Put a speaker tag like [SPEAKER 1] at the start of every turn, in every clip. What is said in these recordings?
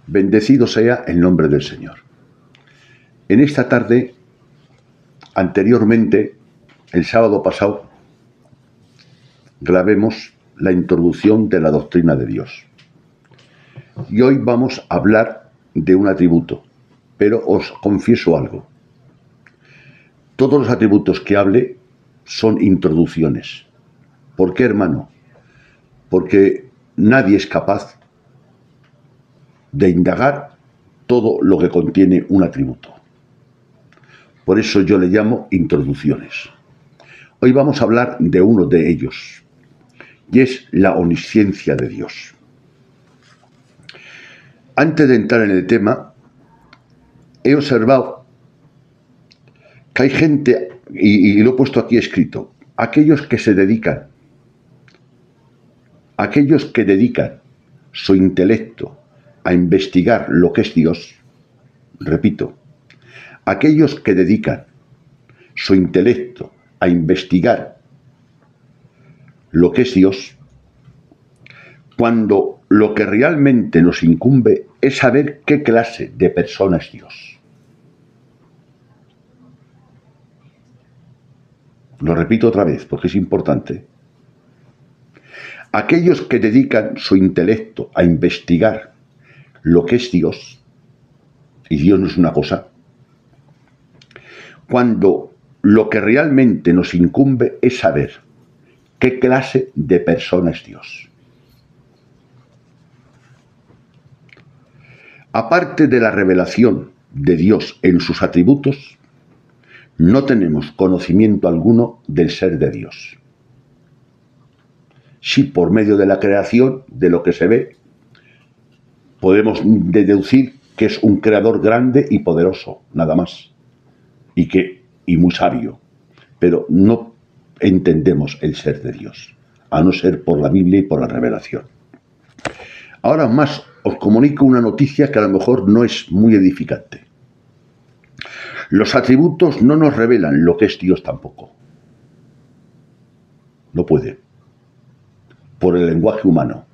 [SPEAKER 1] Bendecido sea el nombre del Señor. En esta tarde, anteriormente, el sábado pasado, grabemos la introducción de la doctrina de Dios. Y hoy vamos a hablar de un atributo, pero os confieso algo. Todos los atributos que hable son introducciones. ¿Por qué, hermano? Porque nadie es capaz de indagar todo lo que contiene un atributo. Por eso yo le llamo introducciones. Hoy vamos a hablar de uno de ellos, y es la omnisciencia de Dios. Antes de entrar en el tema, he observado que hay gente, y lo he puesto aquí escrito, aquellos que dedican su intelecto a investigar lo que es Dios. Repito, aquellos que dedican su intelecto a investigar lo que es Dios, cuando lo que realmente nos incumbe es saber qué clase de persona es Dios. Lo repito otra vez porque es importante. Aquellos que dedican su intelecto a investigar lo que es Dios, y Dios no es una cosa, cuando lo que realmente nos incumbe es saber qué clase de persona es Dios. Aparte de la revelación de Dios en sus atributos, no tenemos conocimiento alguno del ser de Dios. Sí, por medio de la creación, de lo que se ve, podemos deducir que es un creador grande y poderoso, nada más, y muy sabio, pero no entendemos el ser de Dios, a no ser por la Biblia y por la revelación. Ahora más os comunico una noticia que a lo mejor no es muy edificante. Los atributos no nos revelan lo que es Dios tampoco. No puede. Por el lenguaje humano.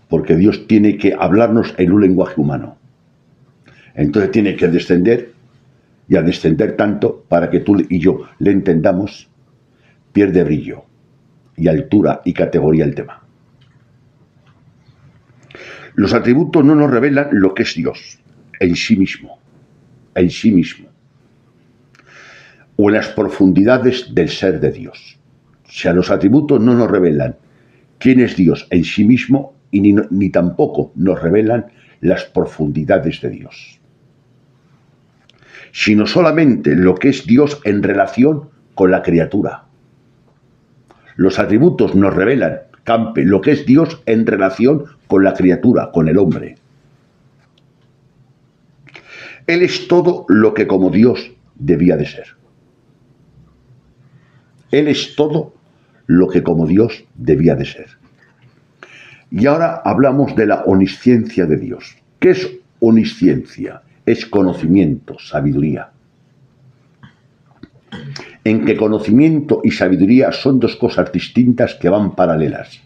[SPEAKER 1] Porque Dios tiene que hablarnos en un lenguaje humano. Entonces tiene que descender, y al descender tanto, para que tú y yo le entendamos, pierde brillo y altura y categoría el tema. Los atributos no nos revelan lo que es Dios en sí mismo, o en las profundidades del ser de Dios. O sea, los atributos no nos revelan quién es Dios en sí mismo y ni tampoco nos revelan las profundidades de Dios, sino solamente lo que es Dios en relación con la criatura. Los atributos nos revelan, Campe, lo que es Dios en relación con la criatura, con el hombre. Él es todo lo que como Dios debía de ser. Él es todo lo que como Dios debía de ser. Y ahora hablamos de la omnisciencia de Dios. ¿Qué es omnisciencia? Es conocimiento, sabiduría. En que conocimiento y sabiduría son dos cosas distintas que van paralelas.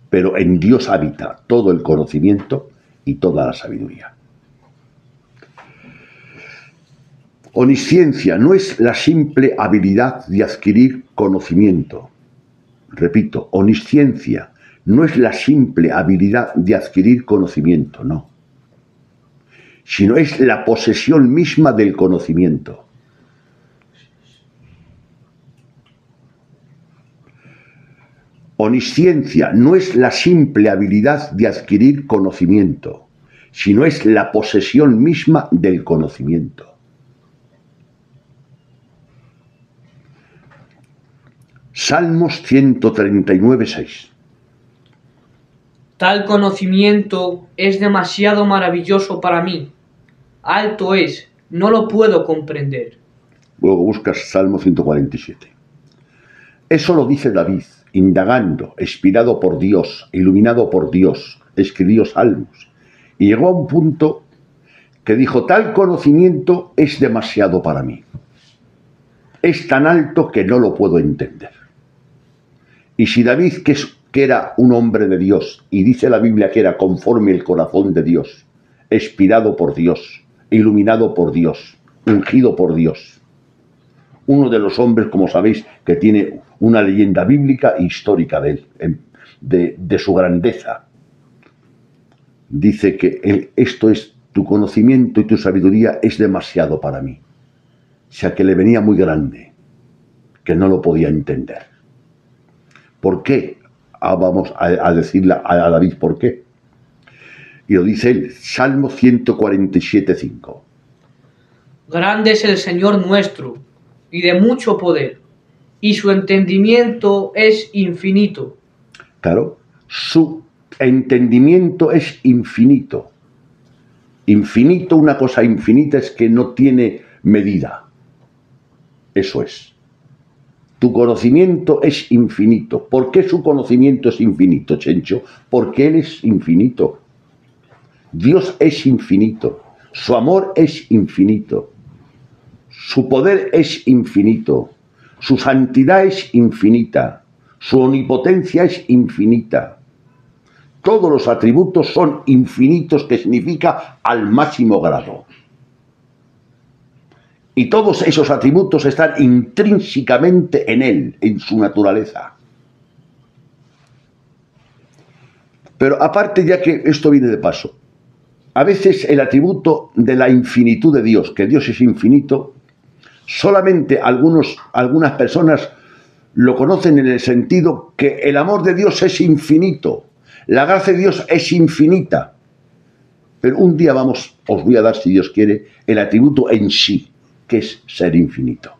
[SPEAKER 1] Pero en Dios habita todo el conocimiento y toda la sabiduría. Omnisciencia no es la simple habilidad de adquirir conocimiento. Repito, omnisciencia no es la simple habilidad de adquirir conocimiento, no. Sino es la posesión misma del conocimiento. Omnisciencia no es la simple habilidad de adquirir conocimiento, sino es la posesión misma del conocimiento. Salmos 139:6.
[SPEAKER 2] Tal conocimiento es demasiado maravilloso para mí. Alto es, no lo puedo comprender.
[SPEAKER 1] Luego buscas Salmo 147. Eso lo dice David, indagando, inspirado por Dios, iluminado por Dios, escribió salmos. Y llegó a un punto que dijo, tal conocimiento es demasiado para mí. Es tan alto que no lo puedo entender. Y si David, que es que era un hombre de Dios, y dice la Biblia que era conforme el corazón de Dios, inspirado por Dios, iluminado por Dios, ungido por Dios. Uno de los hombres, como sabéis, que tiene una leyenda bíblica e histórica de él, de su grandeza. Dice que esto es, tu conocimiento y tu sabiduría es demasiado para mí. O sea, que le venía muy grande, que no lo podía entender. ¿Por qué? Vamos a decirle a David por qué. Y lo dice él, Salmo 147:5.
[SPEAKER 2] Grande es el Señor nuestro, y de mucho poder, y su entendimiento es infinito.
[SPEAKER 1] Claro, su entendimiento es infinito. Infinito, una cosa infinita es que no tiene medida. Eso es. Tu conocimiento es infinito. ¿Por qué su conocimiento es infinito, Chencho? Porque Él es infinito. Dios es infinito. Su amor es infinito. Su poder es infinito. Su santidad es infinita. Su omnipotencia es infinita. Todos los atributos son infinitos, que significa al máximo grado. Y todos esos atributos están intrínsecamente en Él, en su naturaleza. Pero aparte, ya que esto viene de paso, a veces el atributo de la infinitud de Dios, que Dios es infinito, solamente algunas personas lo conocen en el sentido que el amor de Dios es infinito, la gracia de Dios es infinita. Pero un día os voy a dar, si Dios quiere, el atributo en sí, que es ser infinito.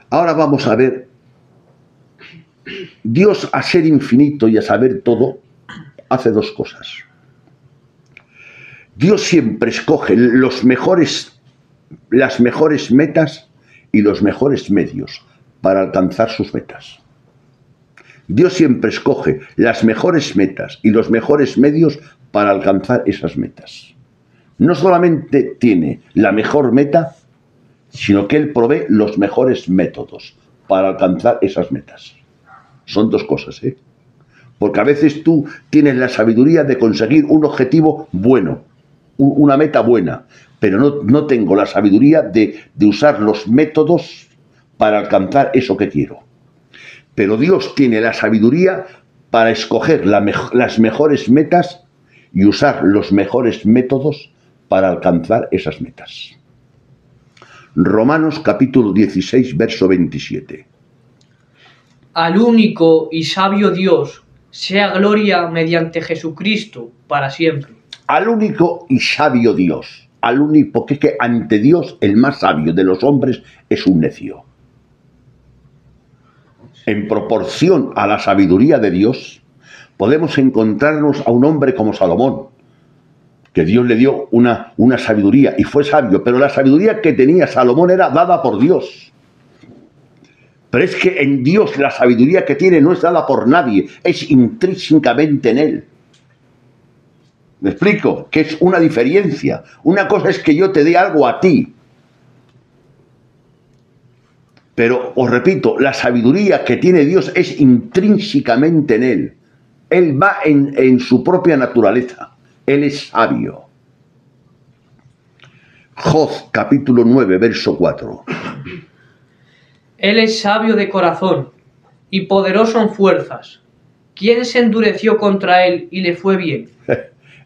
[SPEAKER 1] Ahora vamos a ver, Dios, a ser infinito y a saber todo, hace dos cosas. Dios siempre escoge las mejores metas y los mejores medios para alcanzar sus metas. Dios siempre escoge las mejores metas y los mejores medios para alcanzar esas metas. No solamente tiene la mejor meta, sino que Él provee los mejores métodos para alcanzar esas metas. Son dos cosas, ¿eh? Porque a veces tú tienes la sabiduría de conseguir un objetivo bueno, una meta buena, pero no tengo la sabiduría de usar los métodos para alcanzar eso que quiero. Pero Dios tiene la sabiduría para escoger las mejores metas y usar los mejores métodos para alcanzar esas metas. Romanos capítulo 16, verso 27.
[SPEAKER 2] Al único y sabio Dios sea gloria mediante Jesucristo para siempre.
[SPEAKER 1] Al único y sabio Dios. Al único, porque es que ante Dios el más sabio de los hombres es un necio. En proporción a la sabiduría de Dios, podemos encontrarnos a un hombre como Salomón, que Dios le dio una sabiduría y fue sabio, pero la sabiduría que tenía Salomón era dada por Dios. Pero es que en Dios la sabiduría que tiene no es dada por nadie, es intrínsecamente en Él. ¿Me explico? Que es una diferencia. Una cosa es que yo te dé algo a ti. Pero os repito, la sabiduría que tiene Dios es intrínsecamente en Él. Él va en su propia naturaleza. Él es sabio. Job capítulo 9, verso 4.
[SPEAKER 2] Él es sabio de corazón y poderoso en fuerzas. ¿Quién se endureció contra él y le fue bien?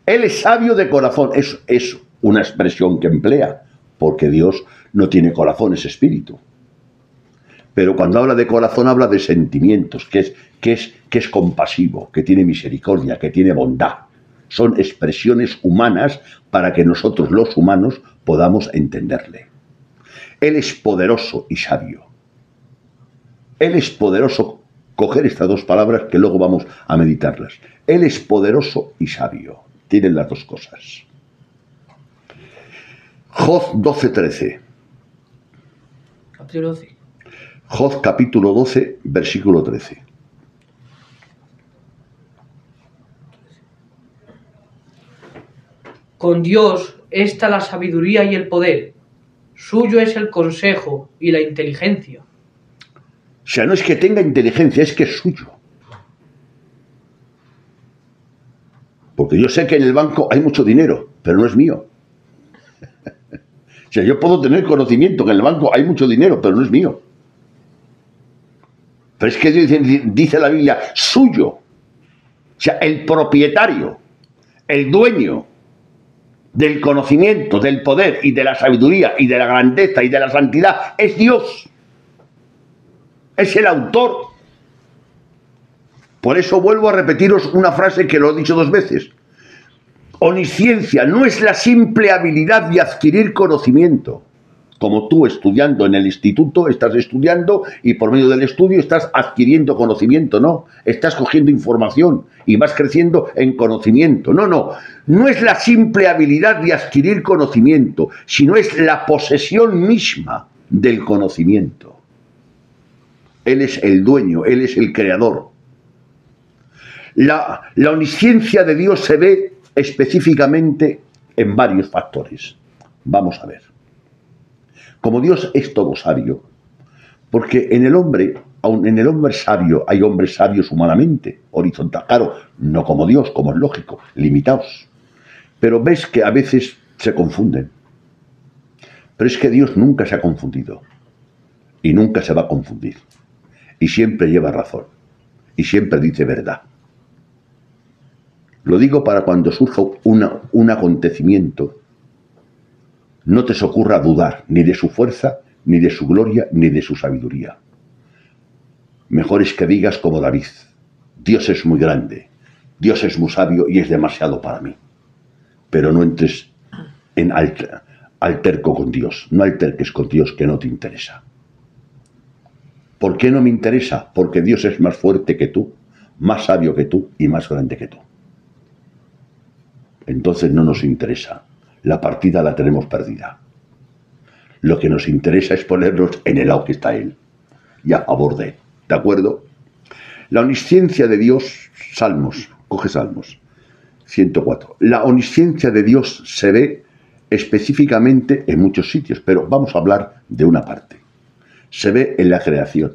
[SPEAKER 1] Él es sabio de corazón. Es una expresión que emplea, porque Dios no tiene corazón, es espíritu. Pero cuando habla de corazón habla de sentimientos, que es compasivo, que tiene misericordia, que tiene bondad. Son expresiones humanas para que nosotros los humanos podamos entenderle. Él es poderoso y sabio. Él es poderoso. Coger estas dos palabras que luego vamos a meditarlas. Él es poderoso y sabio. Tienen las dos cosas. Job 12:13.
[SPEAKER 2] Capítulo 12.
[SPEAKER 1] Job capítulo 12, versículo 13.
[SPEAKER 2] Con Dios está la sabiduría y el poder. Suyo es el consejo y la inteligencia.
[SPEAKER 1] O sea, no es que tenga inteligencia, es que es suyo. Porque yo sé que en el banco hay mucho dinero, pero no es mío. O sea, yo puedo tener conocimiento que en el banco hay mucho dinero, pero no es mío. Pero es que dice la Biblia, suyo. O sea, el propietario, el dueño del conocimiento, del poder y de la sabiduría y de la grandeza y de la santidad es Dios. Es el autor. Por eso vuelvo a repetiros una frase que lo he dicho 2 veces. Omnisciencia no es la simple habilidad de adquirir conocimiento. Como tú estudiando en el instituto, estás estudiando y por medio del estudio estás adquiriendo conocimiento, no. Estás cogiendo información y vas creciendo en conocimiento. No, no. No es la simple habilidad de adquirir conocimiento, sino es la posesión misma del conocimiento. Él es el dueño, Él es el creador. La omnisciencia de Dios se ve específicamente en varios factores. Vamos a ver. Como Dios es todo sabio, porque en el hombre, aun en el hombre sabio, hay hombres sabios humanamente, horizontal, claro, no como Dios, como es lógico, limitados. Pero ves que a veces se confunden. Pero es que Dios nunca se ha confundido y nunca se va a confundir. Y siempre lleva razón y siempre dice verdad. Lo digo para cuando surja un acontecimiento, no te se ocurra dudar ni de su fuerza, ni de su gloria, ni de su sabiduría. Mejor es que digas como David, Dios es muy grande, Dios es muy sabio y es demasiado para mí. Pero no entres en alterco con Dios, no alterques con Dios que no te interesa. ¿Por qué no me interesa? Porque Dios es más fuerte que tú, más sabio que tú y más grande que tú. Entonces no nos interesa. La partida la tenemos perdida. Lo que nos interesa es ponernos en el lado que está Él y a favor de Él. ¿De acuerdo? La omnisciencia de Dios, Salmos, coge Salmos 104. La omnisciencia de Dios se ve específicamente en muchos sitios, pero vamos a hablar de una parte. Se ve en la creación.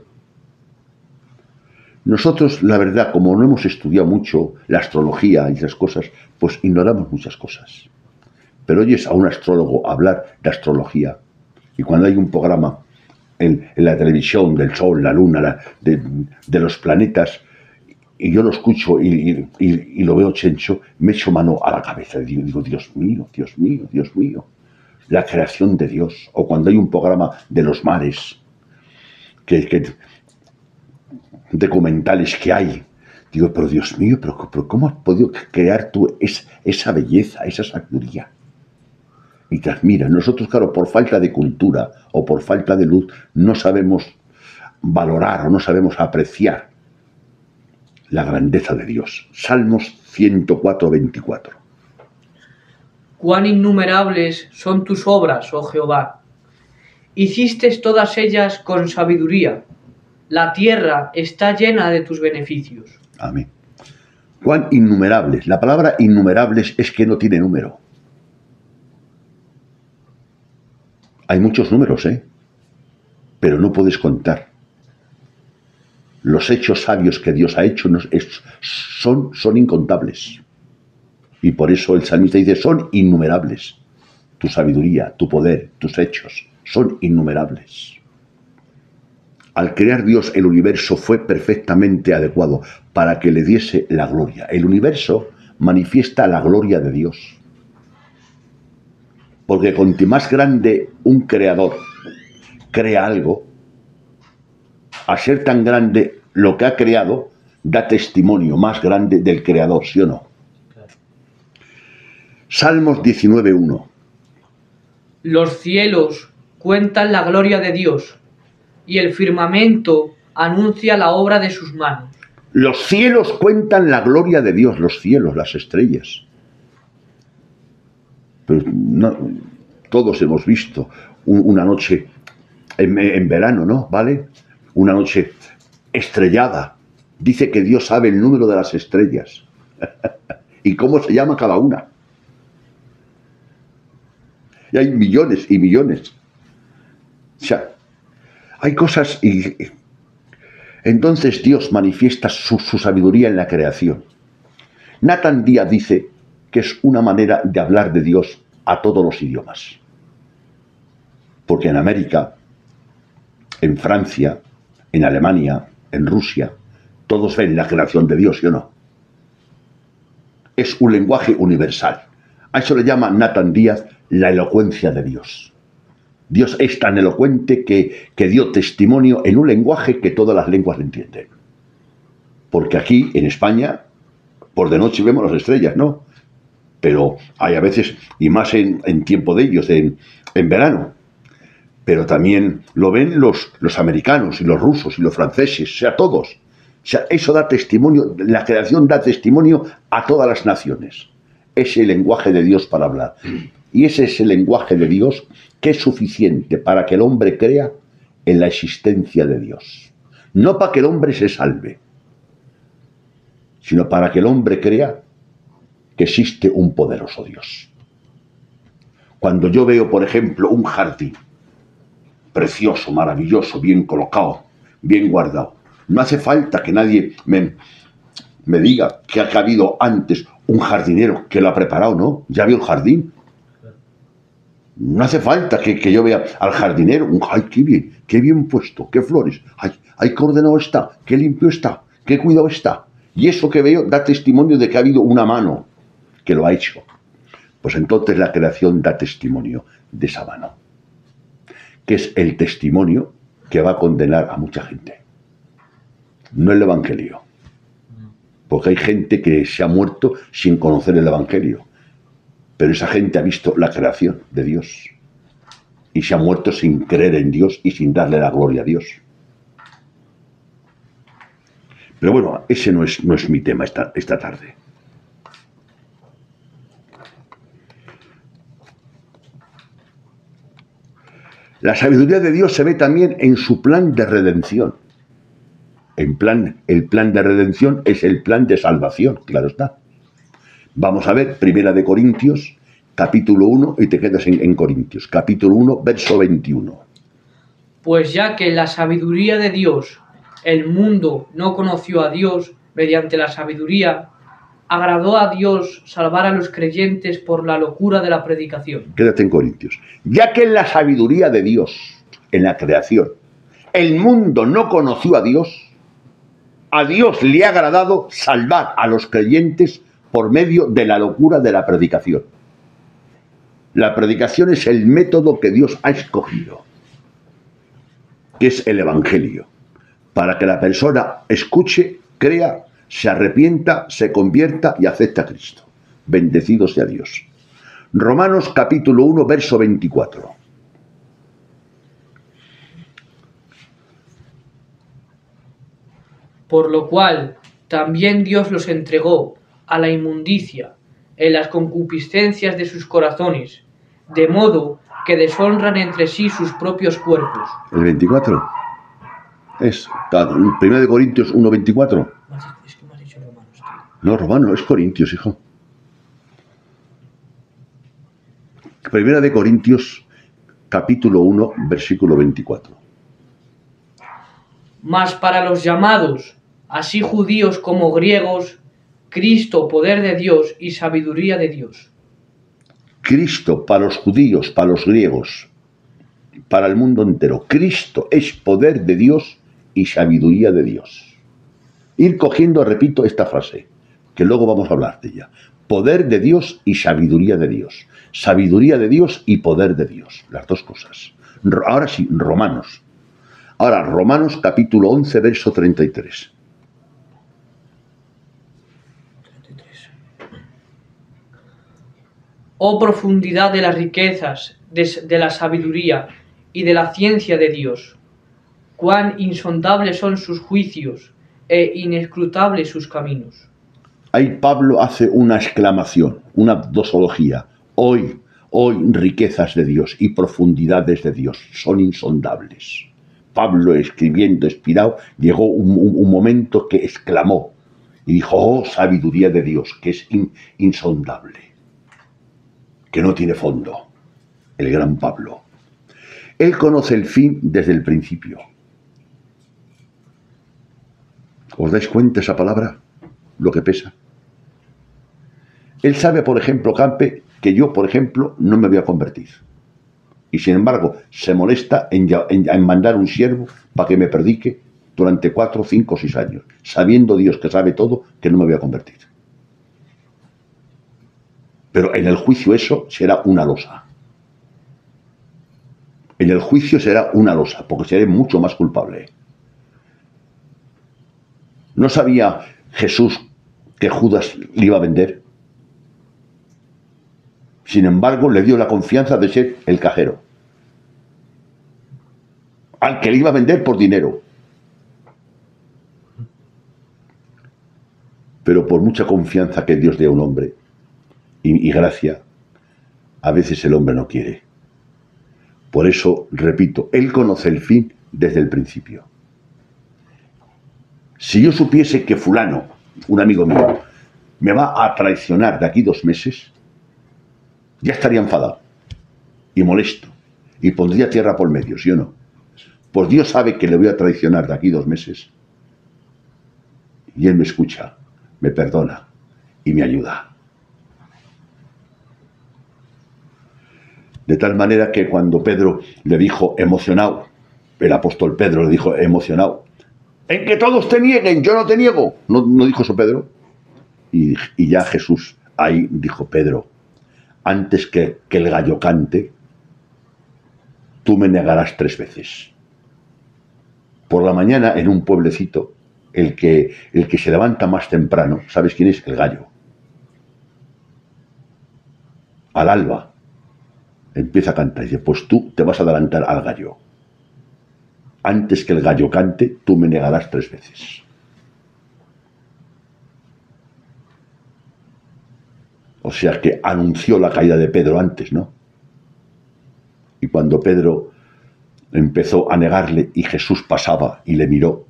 [SPEAKER 1] Nosotros, la verdad, como no hemos estudiado mucho la astrología y esas cosas, pues ignoramos muchas cosas. Pero oyes a un astrólogo hablar de astrología y cuando hay un programa en la televisión del sol, la luna, de los planetas, y yo lo escucho y lo veo chencho, me echo mano a la cabeza y digo, Dios mío, Dios mío, Dios mío, la creación de Dios. O cuando hay un programa de los mares, documentales que hay, digo, pero Dios mío, pero ¿cómo has podido crear tú esa belleza, esa sabiduría? Y te admira. Nosotros, claro, por falta de cultura o por falta de luz, no sabemos valorar o no sabemos apreciar la grandeza de Dios. Salmos 104, 24.
[SPEAKER 2] Cuán innumerables son tus obras, oh Jehová. Hiciste todas ellas con sabiduría. La tierra está llena de tus beneficios.
[SPEAKER 1] Amén. Cuán innumerables. La palabra innumerables es que no tiene número. Hay muchos números, pero no puedes contar. Los hechos sabios que Dios ha hecho son incontables. Y por eso el salmista dice, son innumerables. Tu sabiduría, tu poder, tus hechos, son innumerables. Al crear Dios el universo fue perfectamente adecuado para que le diese la gloria. El universo manifiesta la gloria de Dios. Porque cuanto más grande un creador crea algo, al ser tan grande lo que ha creado, da testimonio más grande del creador, ¿sí o no? Claro. Salmos 19:1.
[SPEAKER 2] Los cielos cuentan la gloria de Dios, y el firmamento anuncia la obra de sus manos.
[SPEAKER 1] Los cielos cuentan la gloria de Dios, los cielos, las estrellas. Pero no, todos hemos visto una noche en verano, ¿no? ¿Vale? Una noche estrellada. Dice que Dios sabe el número de las estrellas y cómo se llama cada una. Y hay millones y millones. O sea, hay cosas y entonces Dios manifiesta su sabiduría en la creación. Nathan Díaz dice que es una manera de hablar de Dios a todos los idiomas. Porque en América, en Francia, en Alemania, en Rusia, todos ven la creación de Dios, ¿sí o no? Es un lenguaje universal. A eso le llama Nathan Díaz la elocuencia de Dios. Dios es tan elocuente que dio testimonio en un lenguaje que todas las lenguas entienden. Porque aquí, en España, por de noche vemos las estrellas, ¿no? Pero hay a veces, y más en tiempo de ellos, en verano. Pero también lo ven los americanos y los rusos y los franceses, o sea, todos. O sea, eso da testimonio, la creación da testimonio a todas las naciones. Es el lenguaje de Dios para hablar. Y ese es el lenguaje de Dios que es suficiente para que el hombre crea en la existencia de Dios. No para que el hombre se salve, sino para que el hombre crea que existe un poderoso Dios. Cuando yo veo, por ejemplo, un jardín precioso, maravilloso, bien colocado, bien guardado, no hace falta que nadie me diga que ha habido antes un jardinero que lo ha preparado, ¿no? Ya vio el jardín. No hace falta que yo vea al jardinero. ¡Ay, qué bien puesto! ¡Qué flores! ¡Ay, qué ordenado está! ¡Qué limpio está! ¡Qué cuidado está! Y eso que veo da testimonio de que ha habido una mano que lo ha hecho. Pues entonces la creación da testimonio de esa mano, que es el testimonio que va a condenar a mucha gente. No el Evangelio. Porque hay gente que se ha muerto sin conocer el Evangelio. Pero esa gente ha visto la creación de Dios y se ha muerto sin creer en Dios y sin darle la gloria a Dios. Pero bueno, ese no es mi tema esta tarde. La sabiduría de Dios se ve también en su plan de redención. El plan de redención es el plan de salvación, claro está. Vamos a ver, 1 Corintios, capítulo 1, y te quedas en Corintios, capítulo 1, verso 21.
[SPEAKER 2] Pues ya que en la sabiduría de Dios el mundo no conoció a Dios mediante la sabiduría, agradó a Dios salvar a los creyentes por la locura de la predicación.
[SPEAKER 1] Quédate en Corintios. Ya que en la sabiduría de Dios, en la creación, el mundo no conoció a Dios le ha agradado salvar a los creyentes por medio de la locura de la predicación. La predicación es el método que Dios ha escogido, que es el Evangelio, para que la persona escuche, crea, se arrepienta, se convierta y acepte a Cristo. Bendecido sea Dios. Romanos capítulo 1, verso 24.
[SPEAKER 2] Por lo cual también Dios los entregó a la inmundicia en las concupiscencias de sus corazones, de modo que deshonran entre sí sus propios cuerpos.
[SPEAKER 1] El 24 es 1 Corintios 1, 24.
[SPEAKER 2] Es que me has dicho Romanos, tío.
[SPEAKER 1] No, Romano, es Corintios, hijo. 1 Corintios capítulo 1, versículo 24.
[SPEAKER 2] Mas para los llamados, así judíos como griegos, Cristo, poder de Dios y sabiduría de Dios.
[SPEAKER 1] Cristo para los judíos, para los griegos, para el mundo entero. Cristo es poder de Dios y sabiduría de Dios. Ir cogiendo, repito, esta frase, que luego vamos a hablar de ella. Poder de Dios y sabiduría de Dios. Sabiduría de Dios y poder de Dios. Las dos cosas. Ahora sí, Romanos. Ahora, Romanos capítulo 11, verso 33.
[SPEAKER 2] Oh profundidad de las riquezas, de la sabiduría y de la ciencia de Dios. Cuán insondables son sus juicios e inescrutables sus caminos.
[SPEAKER 1] Ahí Pablo hace una exclamación, una dosología. Hoy riquezas de Dios y profundidades de Dios son insondables. Pablo, escribiendo, inspirado, llegó un momento que exclamó y dijo, oh, sabiduría de Dios, que es insondable, que no tiene fondo. El gran Pablo. Él conoce el fin desde el principio. ¿Os dais cuenta esa palabra? Lo que pesa. Él sabe, por ejemplo, Campe, que yo, por ejemplo, no me voy a convertir. Y sin embargo, se molesta en mandar un siervo para que me predique durante 4, 5, 6 años, sabiendo Dios que sabe todo, que no me voy a convertir. Pero en el juicio eso será una losa. En el juicio será una losa, porque seré mucho más culpable. ¿No sabía Jesús que Judas le iba a vender? Sin embargo, le dio la confianza de ser el cajero, al que le iba a vender por dinero. Pero por mucha confianza que Dios dé a un hombre, y gracia, a veces el hombre no quiere. Por eso, repito, Él conoce el fin desde el principio. Si yo supiese que fulano, un amigo mío, me va a traicionar de aquí 2 meses, ya estaría enfadado y molesto y pondría tierra por medio, ¿sí o no? Pues Dios sabe que le voy a traicionar de aquí 2 meses y Él me escucha, me perdona y me ayuda. De tal manera que cuando Pedro le dijo emocionado, el apóstol Pedro le dijo emocionado, en que todos te nieguen, yo no te niego. ¿No dijo eso Pedro? Y ya Jesús ahí dijo, Pedro, antes que el gallo cante, tú me negarás 3 veces. Por la mañana, en un pueblecito, el que se levanta más temprano, ¿sabes quién es? El gallo. Al alba empieza a cantar y dice, pues tú te vas a adelantar al gallo. Antes que el gallo cante, tú me negarás 3 veces. O sea que anunció la caída de Pedro antes, ¿no? Y cuando Pedro empezó a negarle y Jesús pasaba y le miró,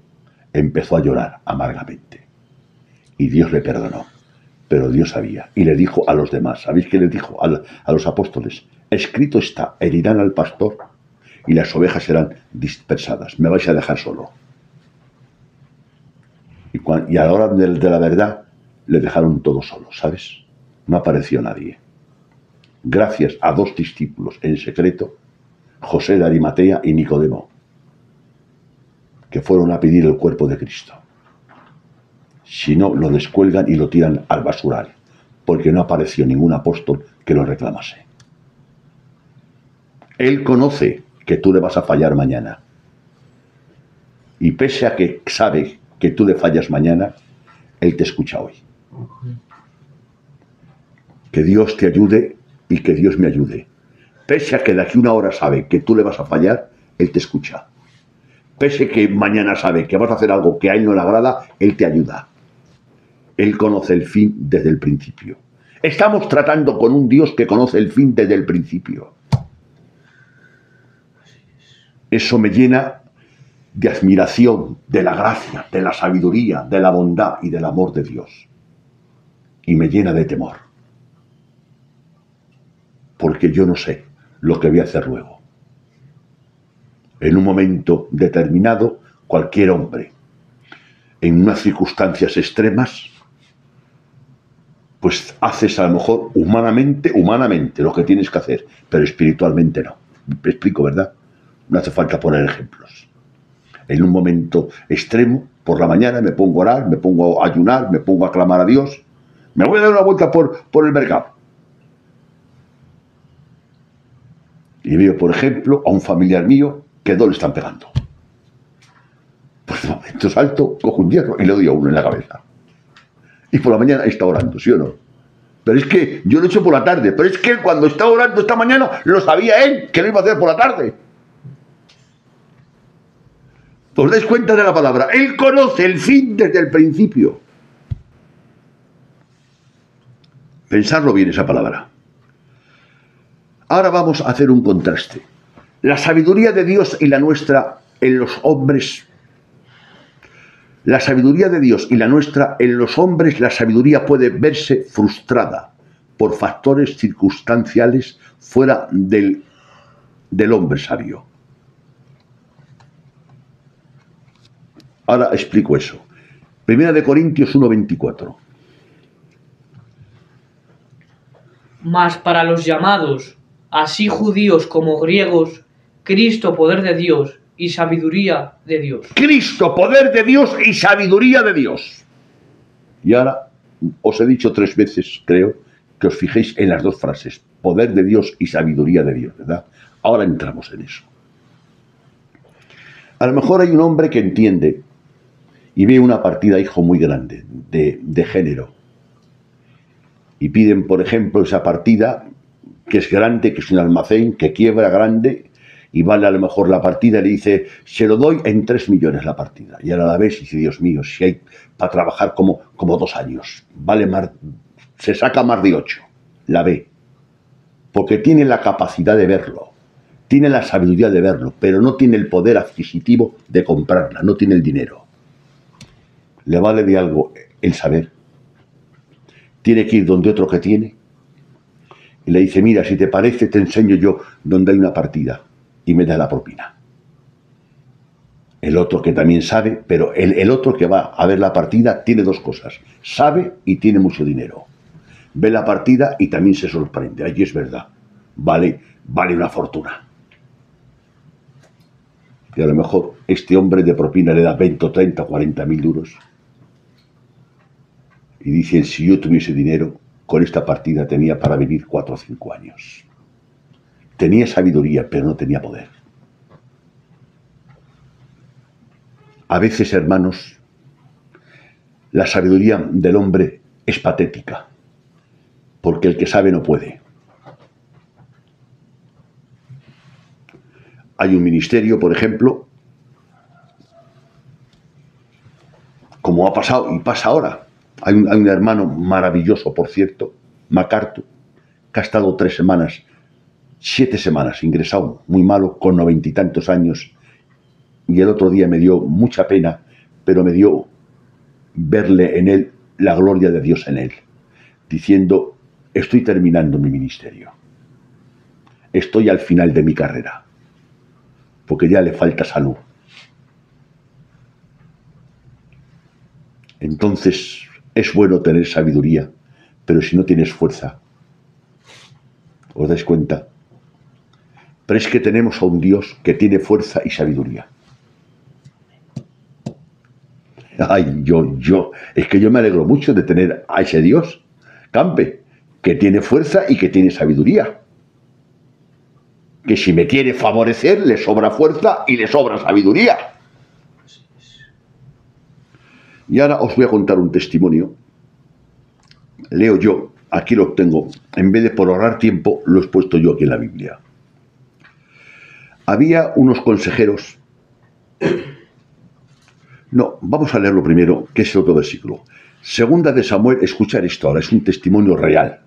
[SPEAKER 1] empezó a llorar amargamente. Y Dios le perdonó. Pero Dios sabía. Y le dijo a los demás, ¿sabéis qué les dijo a los apóstoles? Escrito está, herirán al pastor y las ovejas serán dispersadas. Me vais a dejar solo. Y a la hora de la verdad, le dejaron todos solos, ¿sabes? No apareció nadie. Gracias a 2 discípulos en secreto, José de Arimatea y Nicodemo, que fueron a pedir el cuerpo de Cristo. Si no, lo descuelgan y lo tiran al basural, porque no apareció ningún apóstol que lo reclamase. Él conoce que tú le vas a fallar mañana. Y pese a que sabe que tú le fallas mañana, Él te escucha hoy. Que Dios te ayude y que Dios me ayude. Pese a que de aquí 1 hora sabe que tú le vas a fallar, Él te escucha. Pese a que mañana sabe que vas a hacer algo que a Él no le agrada, Él te ayuda. Él conoce el fin desde el principio. Estamos tratando con un Dios que conoce el fin desde el principio. Eso me llena de admiración, de la gracia, de la sabiduría, de la bondad y del amor de Dios. Y me llena de temor. Porque yo no sé lo que voy a hacer luego. En un momento determinado, cualquier hombre, en unas circunstancias extremas, pues haces a lo mejor humanamente lo que tienes que hacer, pero espiritualmente no. Me explico, ¿verdad? No hace falta poner ejemplos. En un momento extremo, por la mañana me pongo a orar, me pongo a ayunar, me pongo a clamar a Dios, me voy a dar una vuelta por el mercado. Y veo, por ejemplo, a un familiar mío que 2 le están pegando. Pues de momento salto, cojo un hierro y le doy a uno en la cabeza. Y por la mañana está orando, ¿sí o no? Pero es que yo lo he hecho por la tarde. Pero es que cuando está orando esta mañana, lo sabía él que lo iba a hacer por la tarde. ¿Os dais cuenta de la palabra? Él conoce el fin desde el principio. Pensarlo bien esa palabra. Ahora vamos a hacer un contraste. La sabiduría de Dios y la nuestra en los hombres. La sabiduría de Dios y la nuestra en los hombres, la sabiduría puede verse frustrada por factores circunstanciales fuera del hombre sabio. Ahora explico eso. 1 Corintios 1:24.
[SPEAKER 2] Mas para los llamados, así judíos como griegos, Cristo, poder de Dios y sabiduría de Dios.
[SPEAKER 1] Cristo, poder de Dios y sabiduría de Dios. Y ahora os he dicho 3 veces, creo, que os fijéis en las 2 frases. Poder de Dios y sabiduría de Dios, ¿verdad? Ahora entramos en eso. A lo mejor hay un hombre que entiende y ve una partida, hijo, muy grande de género. Y piden, por ejemplo, esa partida, que es grande, que es un almacén, que quiebra grande, y vale a lo mejor la partida, le dice, se lo doy en 3 millones la partida. Y ahora la ves y dice, Dios mío, si hay para trabajar como 2 años, vale más, se saca más de 8, la ve. Porque tiene la capacidad de verlo, tiene la sabiduría de verlo, pero no tiene el poder adquisitivo de comprarla, no tiene el dinero. Le vale de algo el saber. Tiene que ir donde otro que tiene y le dice, mira, si te parece te enseño yo donde hay una partida y me da la propina. El otro que también sabe, pero el otro que va a ver la partida tiene 2 cosas, sabe y tiene mucho dinero. Ve la partida y también se sorprende, allí es verdad, vale una fortuna. Y a lo mejor este hombre de propina le da 20, 30, 40 mil duros. Y dicen, si yo tuviese dinero, con esta partida tenía para vivir 4 o 5 años. Tenía sabiduría, pero no tenía poder. A veces, hermanos, la sabiduría del hombre es patética, porque el que sabe no puede. Hay un ministerio, por ejemplo, como ha pasado y pasa ahora. Hay un hermano maravilloso, por cierto, MacArthur, que ha estado 3 semanas, 7 semanas ingresado, muy malo, con 90 y tantos años. Y el otro día me dio mucha pena, pero me dio verle en él la gloria de Dios en él, diciendo, estoy terminando mi ministerio. Estoy al final de mi carrera, porque ya le falta salud. Entonces, es bueno tener sabiduría, pero si no tienes fuerza, ¿os dais cuenta? Pero es que tenemos a un Dios que tiene fuerza y sabiduría. Ay, es que yo me alegro mucho de tener a ese Dios, Campe, que tiene fuerza y que tiene sabiduría. Que si me quiere favorecer, le sobra fuerza y le sobra sabiduría. Y ahora os voy a contar un testimonio. Leo yo, aquí lo tengo, en vez de por ahorrar tiempo, lo he puesto yo aquí en la Biblia. Había unos consejeros. No, vamos a leerlo primero, que es el otro versículo. Segunda de Samuel, escuchar esto ahora, es un testimonio real,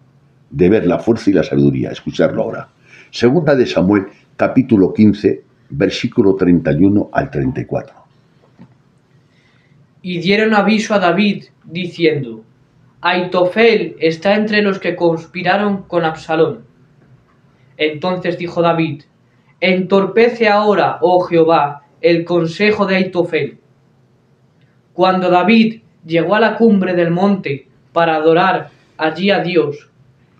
[SPEAKER 1] de ver la fuerza y la sabiduría, escucharlo ahora. Segunda de Samuel, capítulo 15, versículo 31 al 34.
[SPEAKER 2] Y dieron aviso a David, diciendo, Aitofel está entre los que conspiraron con Absalón. Entonces dijo David, entorpece ahora, oh Jehová, el consejo de Aitofel. Cuando David llegó a la cumbre del monte para adorar allí a Dios,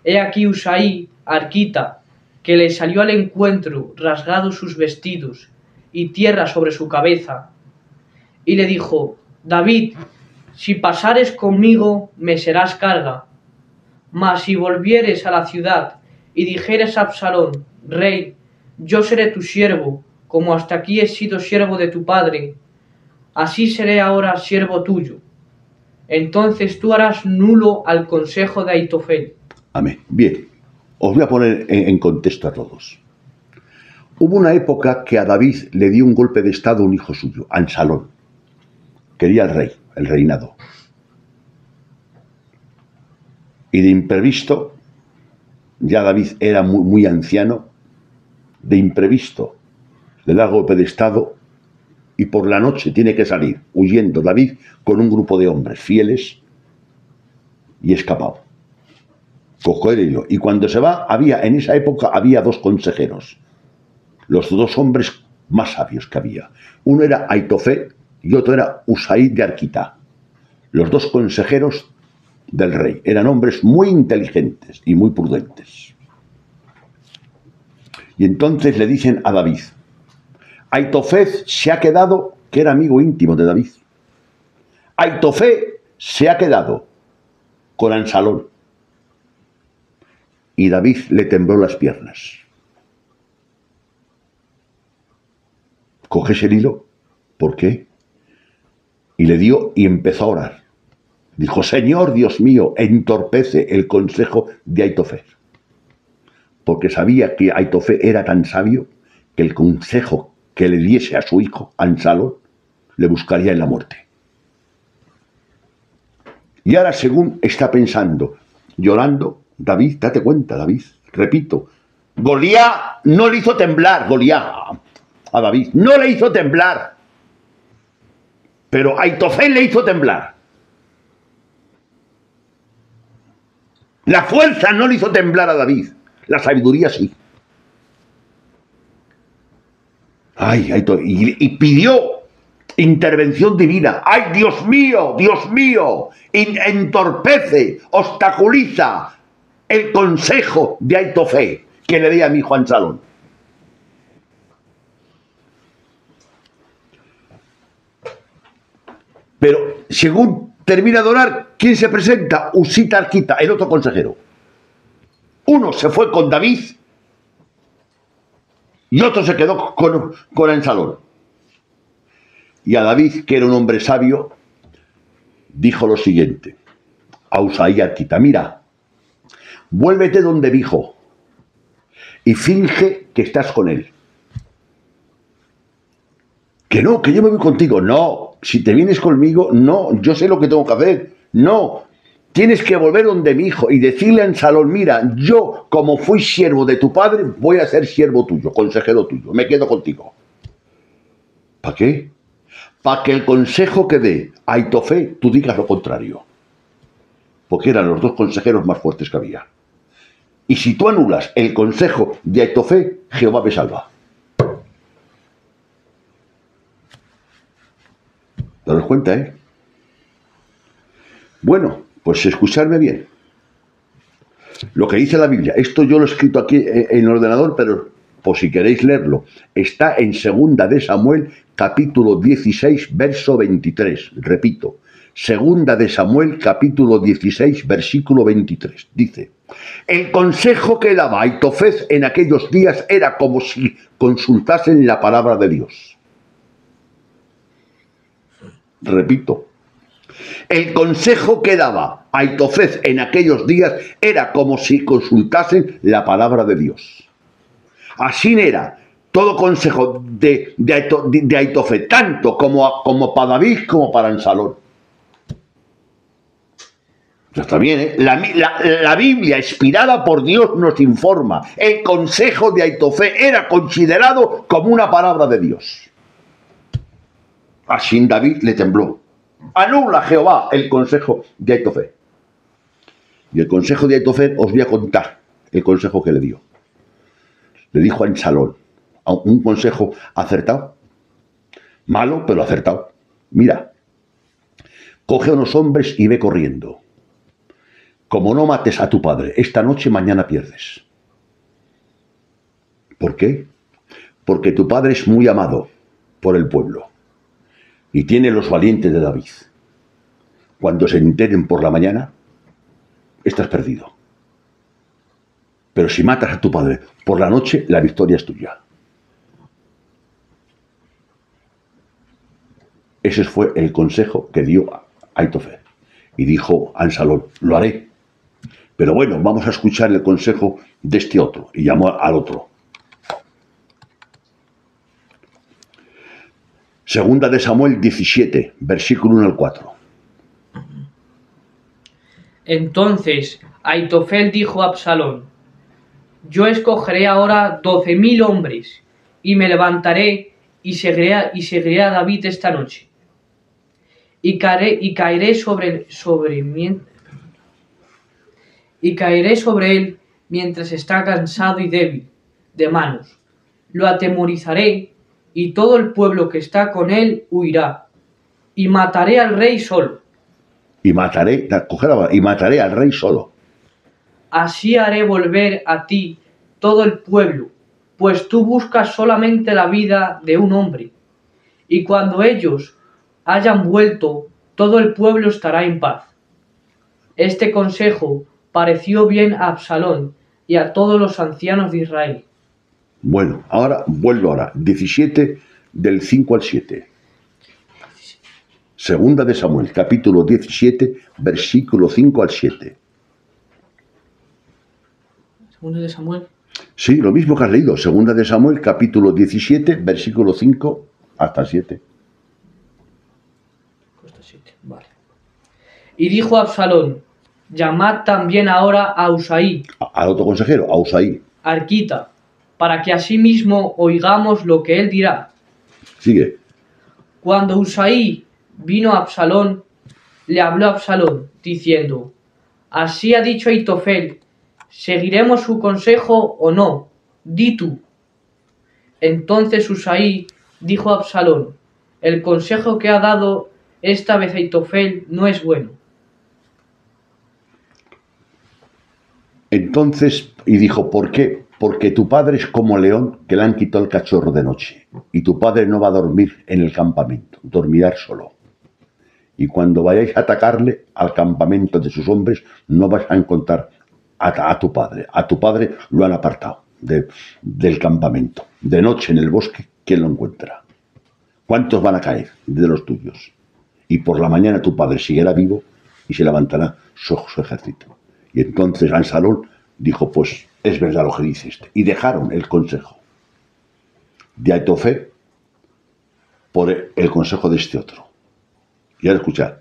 [SPEAKER 2] he aquí Usaí, arquita, que le salió al encuentro rasgados sus vestidos y tierra sobre su cabeza, y le dijo, David, si pasares conmigo, me serás carga. Mas si volvieres a la ciudad y dijeres a Absalón, rey, yo seré tu siervo, como hasta aquí he sido siervo de tu padre, así seré ahora siervo tuyo. Entonces tú harás nulo al consejo de Aitofel.
[SPEAKER 1] Amén. Bien, os voy a poner en contexto a todos. Hubo una época que a David le dio un golpe de estado un hijo suyo, Absalón. Quería el rey, el reinado. Y de imprevisto, ya David era muy anciano, de imprevisto le da golpe de estado y por la noche tiene que salir huyendo David con un grupo de hombres fieles y escapado. Cogió el hilo. Y cuando se va, en esa época había 2 consejeros, los 2 hombres más sabios que había. Uno era Aitofel y otro era Usaí de Arquita. Los 2 consejeros del rey. Eran hombres muy inteligentes y muy prudentes. Y entonces le dicen a David, Aitofel se ha quedado, que era amigo íntimo de David, Aitofel se ha quedado con Absalón. Y David le tembló las piernas. Coges el hilo, ¿por qué? Y le dio y empezó a orar. Dijo, Señor Dios mío, entorpece el consejo de Aitofel. Porque sabía que Aitofel era tan sabio que el consejo que le diese a su hijo, Absalón, le buscaría en la muerte. Y ahora, según está pensando, llorando, David, date cuenta, David, repito, Goliat no le hizo temblar, Goliat a David, no le hizo temblar, pero Aitofel le hizo temblar. La fuerza no le hizo temblar a David, la sabiduría sí. Ay, y pidió intervención divina. ¡Ay, Dios mío, entorpece, obstaculiza el consejo de Aitofel que le di a mi hijo Absalón! Pero según termina de orar, ¿quién se presenta? Usita Arquita, el otro consejero. Uno se fue con David y otro se quedó con Absalón. Y a David, que era un hombre sabio, dijo lo siguiente a Usai Arquita, mira, vuélvete donde mi hijo y finge que estás con él. Que no, que yo me voy contigo. No, si te vienes conmigo, no, yo sé lo que tengo que hacer. No, tienes que volver donde mi hijo y decirle a Absalón, mira, yo como fui siervo de tu padre, voy a ser siervo tuyo, consejero tuyo, me quedo contigo. ¿Para qué? Para que el consejo que dé Aitofel, tú digas lo contrario. Porque eran los dos consejeros más fuertes que había. Y si tú anulas el consejo de Aitofel, Jehová me salva. ¿Daros cuenta, eh? Bueno, pues escuchadme bien. Lo que dice la Biblia, esto yo lo he escrito aquí en el ordenador, pero por si queréis leerlo, está en 2 de Samuel, capítulo 16, verso 23. Repito, 2 de Samuel, capítulo 16, versículo 23. Dice, el consejo que daba Aitofel en aquellos días era como si consultasen la palabra de Dios. Repito, el consejo que daba Aitofel en aquellos días era como si consultasen la palabra de Dios. Así era todo consejo de Aitofel, tanto como para David como para Absalón. Ya está bien, ¿eh? La Biblia, inspirada por Dios, nos informa. El consejo de Aitofel era considerado como una palabra de Dios. Así David le tembló. Anula Jehová el consejo de Aitofel. Y el consejo de Aitofel os voy a contar el consejo que le dio. Le dijo a Absalón, un consejo acertado, malo pero acertado. Mira, coge a unos hombres y ve corriendo. Como no mates a tu padre esta noche, mañana pierdes. ¿Por qué? Porque tu padre es muy amado por el pueblo. Y tiene los valientes de David. Cuando se enteren por la mañana, estás perdido. Pero si matas a tu padre por la noche, la victoria es tuya. Ese fue el consejo que dio Aitofel. Y dijo Absalón, lo haré. Pero bueno, vamos a escuchar el consejo de este otro. Y llamó al otro. 2 de Samuel 17, versículo 1 al 4.
[SPEAKER 2] Entonces Aitofel dijo a Absalón, yo escogeré ahora 12.000 hombres, y me levantaré y seguiré a David esta noche. Y caeré sobre él mientras está cansado y débil de manos. Lo atemorizaré, y todo el pueblo que está con él huirá, y mataré al rey solo.
[SPEAKER 1] y mataré, y mataré al rey solo.
[SPEAKER 2] Así haré volver a ti todo el pueblo, pues tú buscas solamente la vida de un hombre. Y cuando ellos hayan vuelto, todo el pueblo estará en paz. Este consejo pareció bien a Absalón y a todos los ancianos de Israel.
[SPEAKER 1] Bueno, vuelvo 17 del 5 al 7. Segunda de Samuel, capítulo 17, versículo 5 al 7.
[SPEAKER 2] Segunda de Samuel.
[SPEAKER 1] Sí, lo mismo que has leído. Segunda de Samuel, capítulo 17, versículo 5 hasta 7.
[SPEAKER 2] Vale. Y dijo Absalón: llamad también ahora a Usaí,
[SPEAKER 1] Al otro consejero, a Usaí.
[SPEAKER 2] arquita, para que asimismo oigamos lo que él dirá.
[SPEAKER 1] Sigue.
[SPEAKER 2] Cuando Usaí vino a Absalón, le habló a Absalón, diciendo: así ha dicho Aitofel, ¿seguiremos su consejo o no? Di tú. Entonces Usaí dijo a Absalón: el consejo que ha dado esta vez Aitofel no es bueno.
[SPEAKER 1] Entonces, y dijo, ¿por qué? Porque tu padre es como león que le han quitado el cachorro de noche. Y tu padre no va a dormir en el campamento, dormirá solo. Y cuando vayáis a atacarle al campamento de sus hombres, no vais a encontrar a tu padre. A tu padre lo han apartado del campamento. De noche en el bosque, ¿quién lo encuentra? ¿Cuántos van a caer de los tuyos? Y por la mañana tu padre seguirá vivo y se levantará su ejército. Y entonces Absalón dijo, pues es verdad lo que dice este. Y dejaron el consejo de Aitofel por el consejo de este otro. Y ahora escuchad.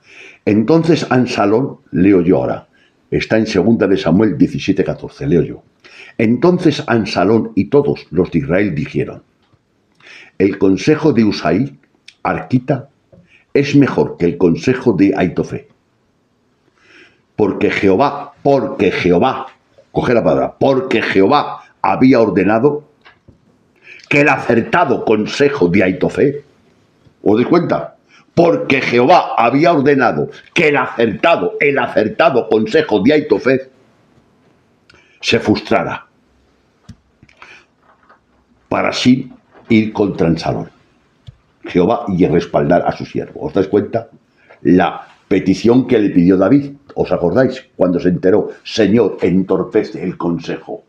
[SPEAKER 1] Entonces Absalón, leo yo ahora, está en segunda de Samuel 17:14, leo yo. Entonces Absalón y todos los de Israel dijeron, el consejo de Usaí, arquita, es mejor que el consejo de Aitofel. Porque Jehová, coge la palabra, porque Jehová había ordenado que el acertado consejo de Aitofel, ¿os dais cuenta? Porque Jehová había ordenado que el acertado consejo de Aitofel se frustrara para así ir contra Absalón. Jehová y respaldar a su siervo. ¿Os dais cuenta? La petición que le pidió David, ¿os acordáis? Cuando se enteró, Señor, entorpece el consejo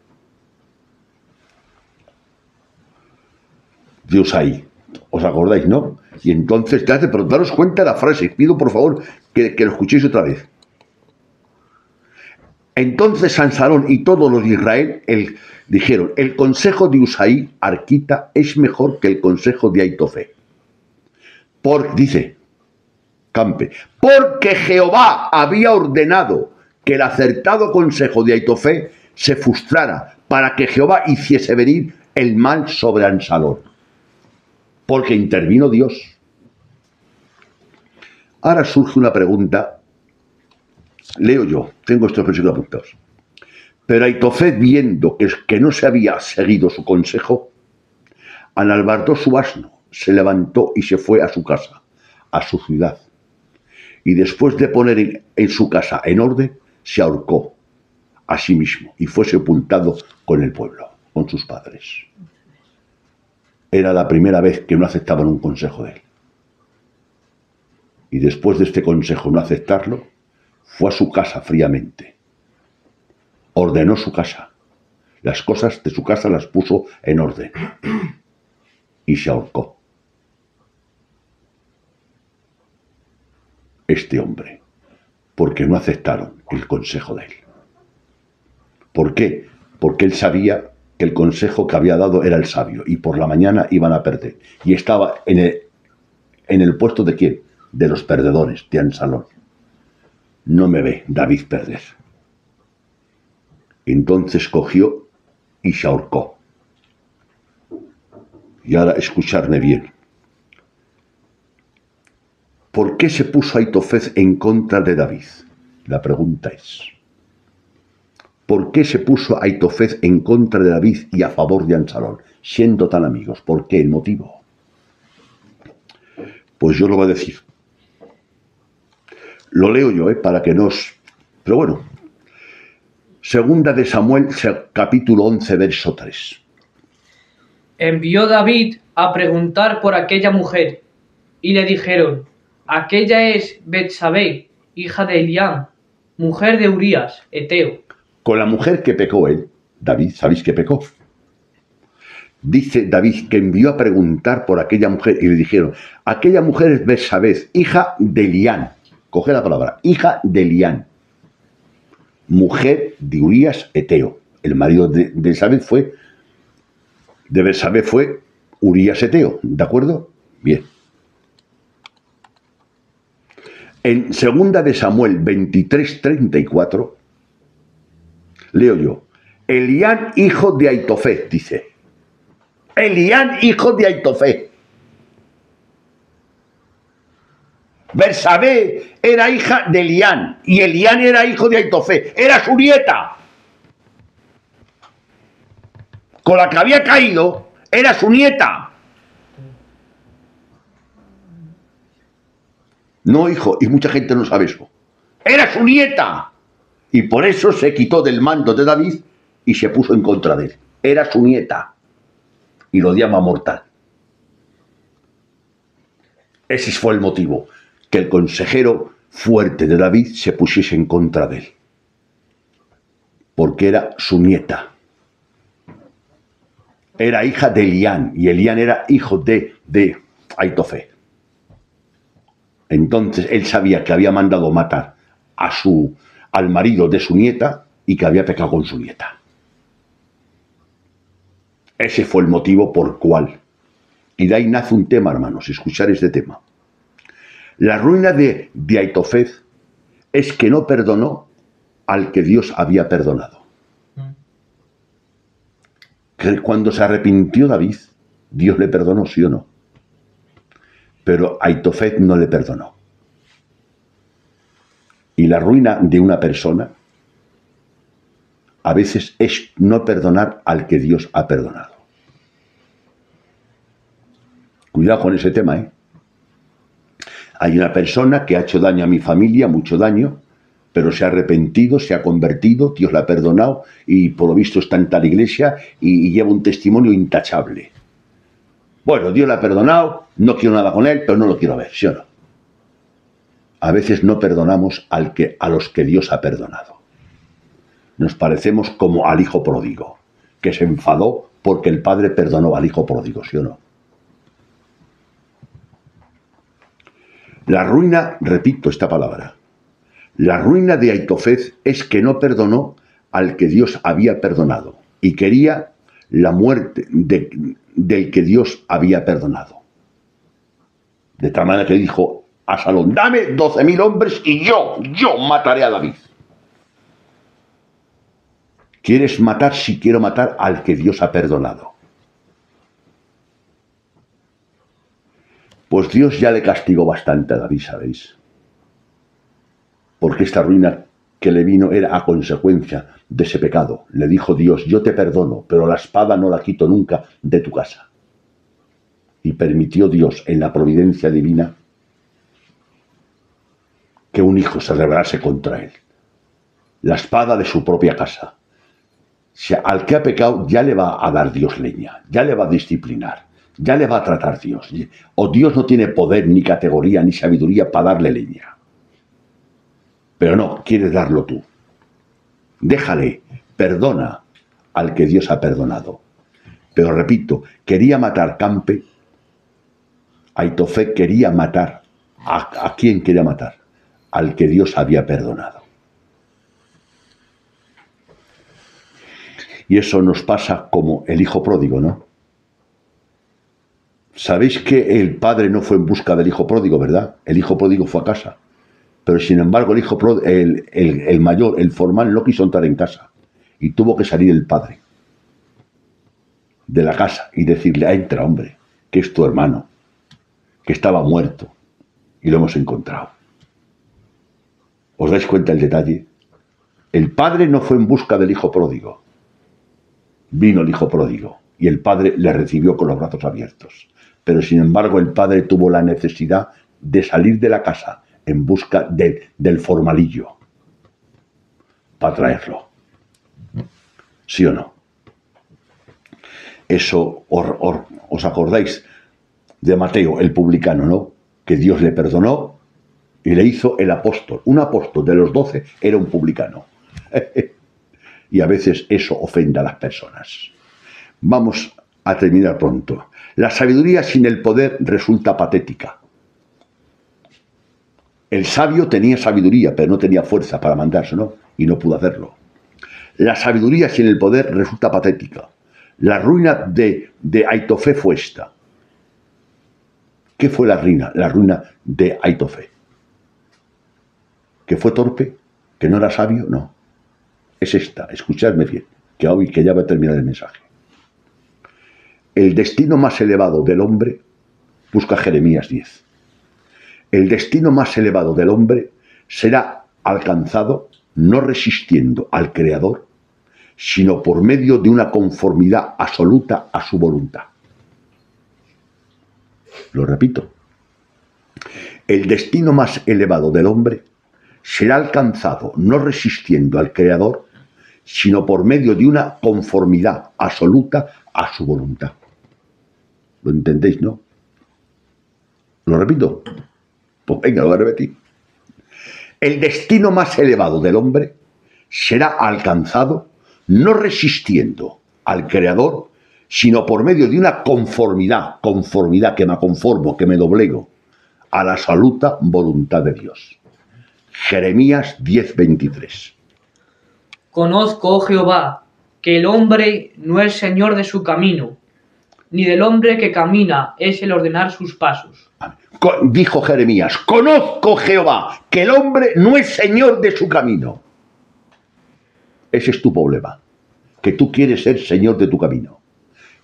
[SPEAKER 1] de Usaí. ¿Os acordáis, no? Y entonces, pero daros cuenta de la frase, pido por favor que lo escuchéis otra vez. Entonces Absalón y todos los de Israel dijeron, el consejo de Usaí, arquita, es mejor que el consejo de Aitofel. Dice, Campe, porque Jehová había ordenado que el acertado consejo de Aitofel se frustrara para que Jehová hiciese venir el mal sobre Absalón. Porque intervino Dios. Ahora surge una pregunta. Leo yo, tengo estos versículos apuntados. Pero Aitofel, viendo que no se había seguido su consejo, enalbardó su asno, se levantó y se fue a su casa, a su ciudad. Y después de poner en su casa en orden, se ahorcó a sí mismo y fue sepultado con el pueblo, con sus padres. Era la primera vez que no aceptaban un consejo de él. Y después de este consejo no aceptarlo, fue a su casa fríamente. Ordenó su casa. Las cosas de su casa las puso en orden. Y se ahorcó. Este hombre, porque no aceptaron el consejo de él. ¿Por qué? Porque él sabía que el consejo que había dado era el sabio y por la mañana iban a perder. Y estaba en el puesto de ¿quién? De los perdedores, de Absalón. No me ve David perder. Entonces cogió y se ahorcó. Y ahora escuchadme bien. ¿Por qué se puso Aitofel en contra de David? La pregunta es, ¿por qué se puso Aitofel en contra de David y a favor de Absalón, siendo tan amigos? ¿Por qué? ¿El motivo? Pues yo lo voy a decir. Lo leo yo, para que nos... Pero bueno, segunda de Samuel, capítulo 11, verso 3.
[SPEAKER 2] Envió David a preguntar por aquella mujer, y le dijeron: aquella es Betsabé, hija de Eliam, mujer de Urías, Eteo.
[SPEAKER 1] Con la mujer que pecó él, David, ¿sabéis que pecó? Dice David que envió a preguntar por aquella mujer y le dijeron: aquella mujer es Betsabé, hija de Eliam. Coge la palabra, hija de Eliam, mujer de Urías, Eteo. El marido de Betsabé fue Urías Eteo, ¿de acuerdo? Bien. En segunda de Samuel 23:34 leo yo: Eliam, hijo de Aitofet, dice. Eliam, hijo de Aitofet. Betsabé era hija de Eliam y Eliam era hijo de Aitofet. Era su nieta. Con la que había caído era su nieta. No, hijo, y mucha gente no sabe eso. Era su nieta. Y por eso se quitó del mando de David y se puso en contra de él. Era su nieta. Y lo llama mortal. Ese fue el motivo, que el consejero fuerte de David se pusiese en contra de él. Porque era su nieta. Era hija de Eliam, y Eliam era hijo de Aitofet. Entonces él sabía que había mandado matar al marido de su nieta y que había pecado con su nieta. Ese fue el motivo por cual. Y de ahí nace un tema, hermanos, escuchar este tema. La ruina de Aitofet es que no perdonó al que Dios había perdonado. Que cuando se arrepintió David, Dios le perdonó, ¿sí o no? Pero Aitofet no le perdonó. Y la ruina de una persona a veces es no perdonar al que Dios ha perdonado. Cuidado con ese tema, ¿eh? Hay una persona que ha hecho daño a mi familia, mucho daño, pero se ha arrepentido, se ha convertido, Dios la ha perdonado y por lo visto está en tal iglesia y lleva un testimonio intachable. Bueno, Dios la ha perdonado, no quiero nada con él, pero no lo quiero ver, ¿sí o no? A veces no perdonamos a los que Dios ha perdonado. Nos parecemos como al hijo pródigo, que se enfadó porque el padre perdonó al hijo pródigo, ¿sí o no? La ruina, repito esta palabra, la ruina de Aitofet es que no perdonó al que Dios había perdonado y quería la muerte del que Dios había perdonado. De tal manera que dijo a Salón: dame 12.000 hombres y yo mataré a David. ¿Quieres matar? Si quiero matar al que Dios ha perdonado. Pues Dios ya le castigó bastante a David, ¿sabéis? Porque esta ruina que le vino era a consecuencia de ese pecado. Le dijo Dios: yo te perdono, pero la espada no la quito nunca de tu casa. Y permitió Dios, en la providencia divina, que un hijo se rebelase contra él. La espada de su propia casa. Al que ha pecado ya le va a dar Dios leña, ya le va a disciplinar, ya le va a tratar Dios. O Dios no tiene poder, ni categoría, ni sabiduría para darle leña. Pero no, quieres darlo tú. Déjale, perdona al que Dios ha perdonado. Pero repito, quería matar Campe. Aitofet quería matar. ¿A quién quería matar? Al que Dios había perdonado. Y eso nos pasa como el hijo pródigo, ¿no? Sabéis que el padre no fue en busca del hijo pródigo, ¿verdad? El hijo pródigo fue a casa. Pero sin embargo el mayor, el formal, no quiso entrar en casa. Y tuvo que salir el padre de la casa y decirle: entra, hombre, que es tu hermano, que estaba muerto y lo hemos encontrado. ¿Os dais cuenta el detalle? El padre no fue en busca del hijo pródigo. Vino el hijo pródigo y el padre le recibió con los brazos abiertos. Pero sin embargo el padre tuvo la necesidad de salir de la casa, en busca del formalillo para traerlo. ¿Sí o no? Eso, ¿os acordáis de Mateo, el publicano, no? Que Dios le perdonó y le hizo el apóstol. Un apóstol de los 12 era un publicano. Y a veces eso ofende a las personas. Vamos a terminar pronto. La sabiduría sin el poder resulta patética. El sabio tenía sabiduría, pero no tenía fuerza para mandarse, ¿no? Y no pudo hacerlo. La sabiduría sin el poder resulta patética. La ruina de Aitofé fue esta. ¿Qué fue la ruina? La ruina de Aitofé. ¿Que fue torpe? ¿Que no era sabio? No. Es esta, escuchadme bien, que ya va a terminar el mensaje. El destino más elevado del hombre, busca Jeremías 10. El destino más elevado del hombre será alcanzado no resistiendo al Creador, sino por medio de una conformidad absoluta a su voluntad. Lo repito. El destino más elevado del hombre será alcanzado no resistiendo al Creador, sino por medio de una conformidad absoluta a su voluntad. ¿Lo entendéis, no? ¿Lo repito? Pues venga, lo voy a repetir. El destino más elevado del hombre será alcanzado no resistiendo al Creador, sino por medio de una conformidad que me conformo, que me doblego a la absoluta voluntad de Dios. Jeremías 10:23.
[SPEAKER 2] Conozco, oh Jehová, que el hombre no es señor de su camino, ni del hombre que camina es el ordenar sus pasos.
[SPEAKER 1] Dijo Jeremías, conozco, Jehová, que el hombre no es señor de su camino. Ese es tu problema, que tú quieres ser señor de tu camino.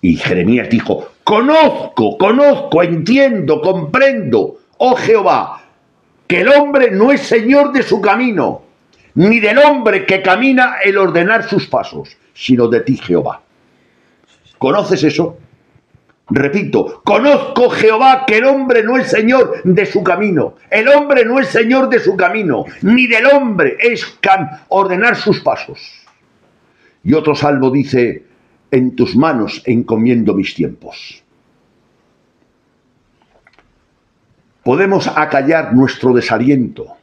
[SPEAKER 1] Y Jeremías dijo, conozco, entiendo, comprendo, oh Jehová, que el hombre no es señor de su camino, ni del hombre que camina el ordenar sus pasos, sino de ti, Jehová. ¿Conoces eso? Repito, conozco, Jehová, que el hombre no es señor de su camino. El hombre no es señor de su camino, ni del hombre es ordenar sus pasos. Y otro salmo dice, en tus manos encomiendo mis tiempos. Podemos acallar nuestro desaliento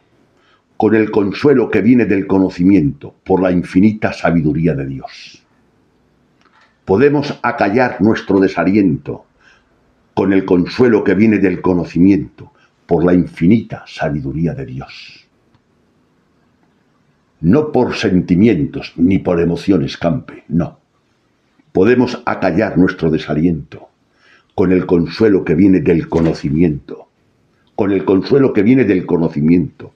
[SPEAKER 1] con el consuelo que viene del conocimiento por la infinita sabiduría de Dios. Podemos acallar nuestro desaliento con el consuelo que viene del conocimiento por la infinita sabiduría de Dios. No por sentimientos ni por emociones, campe, no. Podemos acallar nuestro desaliento con el consuelo que viene del conocimiento, con el consuelo que viene del conocimiento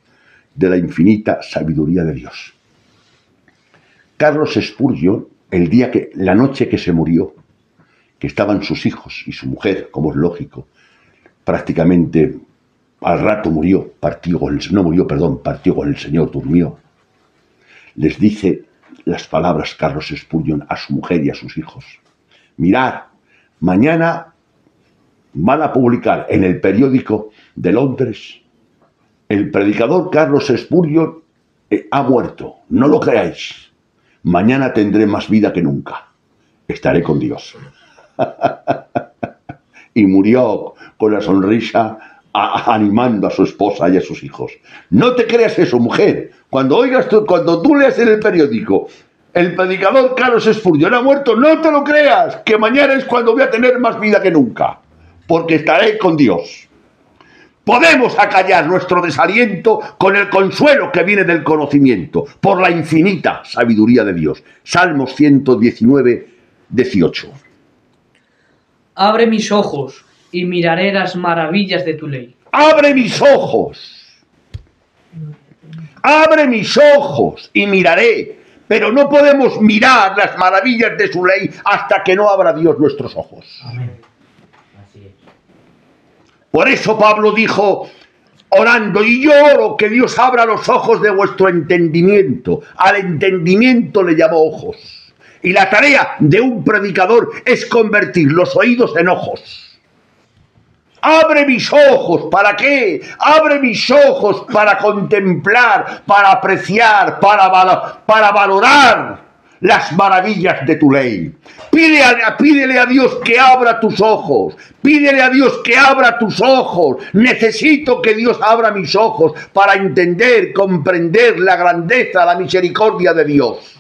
[SPEAKER 1] de la infinita sabiduría de Dios. Carlos Spurgeon, la noche que se murió, que estaban sus hijos y su mujer, como es lógico, prácticamente al rato partió con el Señor, durmió. Les dice las palabras Carlos Spurgeon a su mujer y a sus hijos. Mirad, mañana van a publicar en el periódico de Londres, el predicador Carlos Spurgeon ha muerto, no lo creáis. Mañana tendré más vida que nunca. Estaré con Dios. Y murió con la sonrisa animando a su esposa y a sus hijos. No te creas eso, mujer. Cuando tú leas en el periódico, el predicador Carlos Spurgeon ha muerto, no te lo creas, que mañana es cuando voy a tener más vida que nunca, porque estaré con Dios. Podemos acallar nuestro desaliento con el consuelo que viene del conocimiento, por la infinita sabiduría de Dios. Salmos 119:18.
[SPEAKER 2] Abre mis ojos y miraré las maravillas de tu ley.
[SPEAKER 1] Abre mis ojos. Abre mis ojos y miraré. Pero no podemos mirar las maravillas de su ley hasta que no abra Dios nuestros ojos.
[SPEAKER 2] Amén.
[SPEAKER 1] Por eso Pablo dijo, orando, y yo oro que Dios abra los ojos de vuestro entendimiento. Al entendimiento le llamó ojos. Y la tarea de un predicador es convertir los oídos en ojos. Abre mis ojos, ¿para qué? Abre mis ojos para contemplar, para apreciar, para valorar las maravillas de tu ley. Pídele a Dios que abra tus ojos. Pídele a Dios que abra tus ojos. Necesito que Dios abra mis ojos para entender, comprender la grandeza, la misericordia de Dios.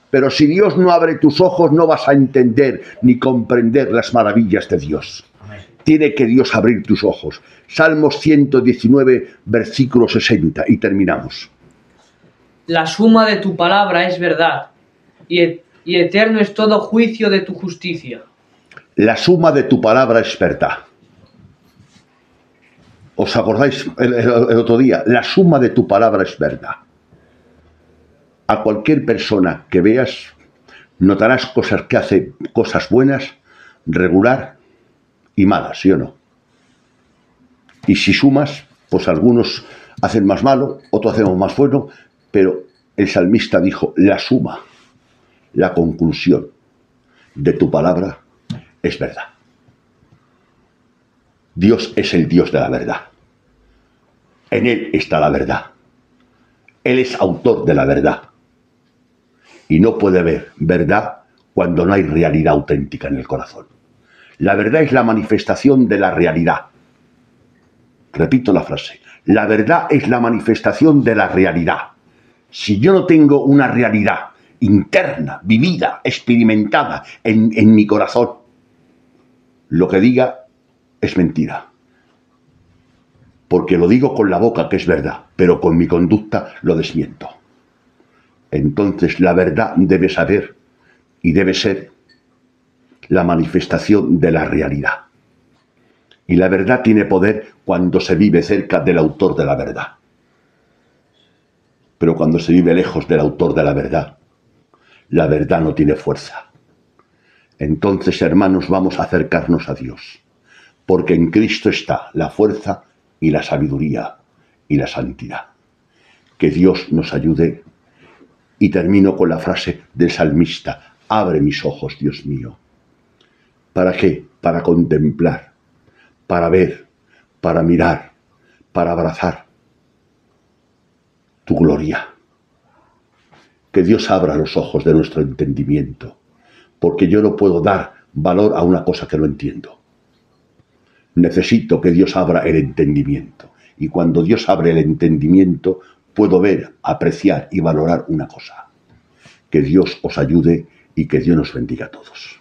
[SPEAKER 1] Pero si Dios no abre tus ojos, no vas a entender ni comprender las maravillas de Dios. Tiene que Dios abrir tus ojos. Salmos 119, versículo 60, y terminamos.
[SPEAKER 2] La suma de tu palabra es verdad, y eterno es todo juicio de tu justicia.
[SPEAKER 1] La suma de tu palabra es verdad. ¿Os acordáis el otro día? La suma de tu palabra es verdad. A cualquier persona que veas, notarás cosas que hace cosas buenas, regular y malas, ¿sí o no? Y si sumas, pues algunos hacen más malo, otros hacemos más bueno, pero el salmista dijo, la suma, la conclusión de tu palabra es verdad. Dios es el Dios de la verdad. En Él está la verdad. Él es autor de la verdad. Y no puede haber verdad cuando no hay realidad auténtica en el corazón. La verdad es la manifestación de la realidad. Repito la frase. La verdad es la manifestación de la realidad. Si yo no tengo una realidad interna, vivida, experimentada en mi corazón, lo que diga es mentira. Porque lo digo con la boca que es verdad, pero con mi conducta lo desmiento. Entonces la verdad debe saber y debe ser la manifestación de la realidad. Y la verdad tiene poder cuando se vive cerca del autor de la verdad. Pero cuando se vive lejos del autor de la verdad no tiene fuerza. Entonces, hermanos, vamos a acercarnos a Dios, porque en Cristo está la fuerza y la sabiduría y la santidad. Que Dios nos ayude. Y termino con la frase del salmista, abre mis ojos, Dios mío. ¿Para qué? Para contemplar, para ver, para mirar, para abrazar tu gloria. Que Dios abra los ojos de nuestro entendimiento, porque yo no puedo dar valor a una cosa que no entiendo. Necesito que Dios abra el entendimiento. Y cuando Dios abre el entendimiento, puedo ver, apreciar y valorar una cosa. Que Dios os ayude y que Dios nos bendiga a todos.